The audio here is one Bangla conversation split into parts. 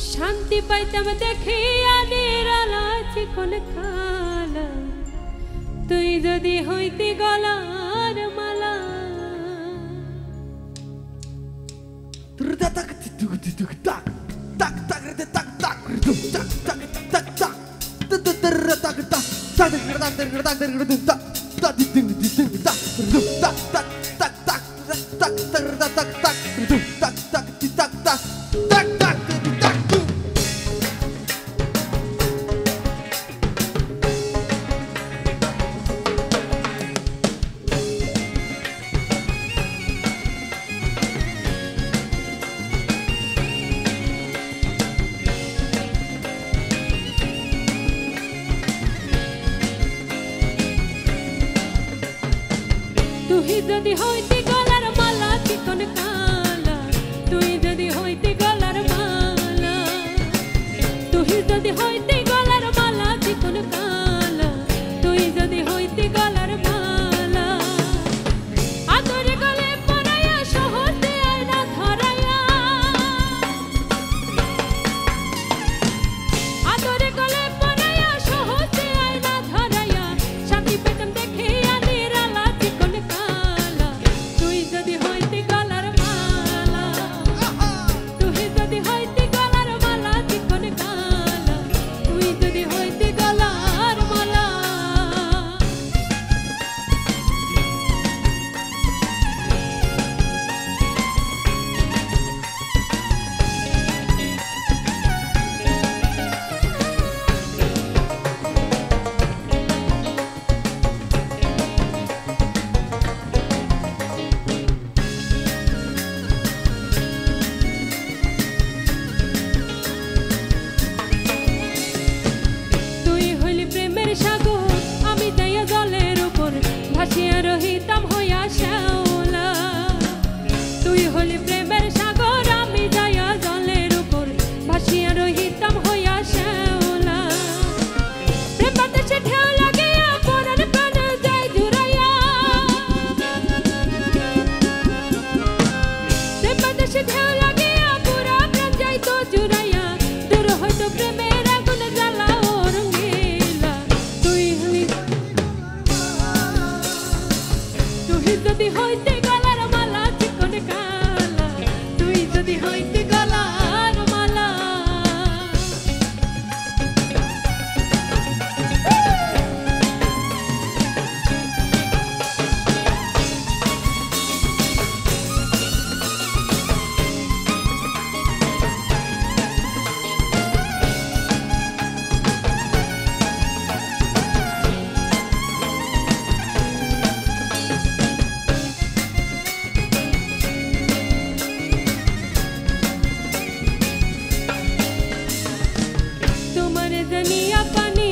শান্তি পাইতাম দেখিয়া নিরালা চিকন খালা তুই যদি হইতি গলার মালা তুই যদি হইতি গলার মালা চিকন কালা তুই যদি হইতি গলার মালা তুই যদি হইতি গলার মালা চিকন কালা তুই যদি হইতি গলার মালা আদরে গলে পরাইয়া সহজে আয়না ধরাইয়া আদরে গলে পরাইয়া সহজে আয়না ধরাইয়া শান্তি পেতাম দেখিয়া নিরালা চিকন কালা তুই যদি হইতি গলার মালা তুই যদি হইতি গলার মালা চিকন কালা তুই যদি হইতি গলার মালা তুই হইলি প্রেমের সাগর আমি যাইয়া জলের উপর ভাসিয়া রহিতাম হইয়া শ্যাওলা তুই হইলি প্রেমের সাগর আমি যাইয়া জলের উপর ভাসিয়া রহিতাম হইয়া শ্যাওলা প্রেম বাতাসে ঢেউ লাগিয়া পরাণ প্রাণ যায় জুড়াইয়া প্রেম বাতাসে ঢেউ লাগিয়া পুরা প্রাণ যাইত জুড়াইয়া দূর হইতো প্রেমের আগুন জ্বালা ও রঙিলা তুই যদি হইতে গলার মালা চিকন কালা তুই যদি হইতে গলার মালা তোমার জানিয়া পানি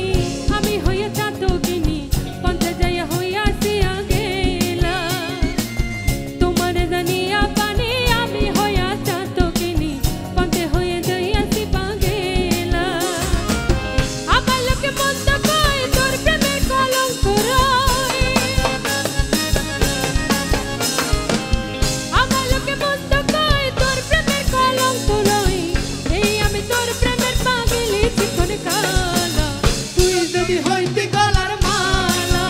আমি হইয়া চাতকিনি পঞ্চা যাইয়া হইয়াছিয়া গেলা তোমার জানিয়া পানি আমি হইয়া চাতকিনি পঞ্চে হয়ে যাইয়াছি পাগেলা আমার লোকে মন্দ কয় তোর প্রেমে কলঙ্ক রয় আমার লোকে মন্দ কয় তোর প্রেমে কলঙ্ক রয় এই আমি তোর প্রেমের পাগলি চিকন কালা তুই যদি হইতি গলার মালা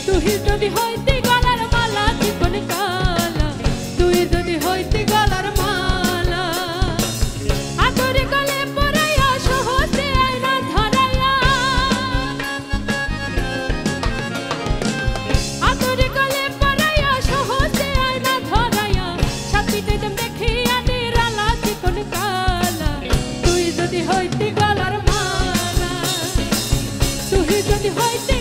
তুই যদি হইতি গলার মালা চিকন কালা তুই যদি হইতি গলার মালা আদরে গলে পরাইয়া সহজে আয়না ধরাইয়া আদরে গলে পরাইয়া সহজে আয়না ধরাইয়া শান্তি পেতাম দেখিয়া নিরালা চিকন কালা তুই যদি হইতি গলার মালা তুই যদি হইতি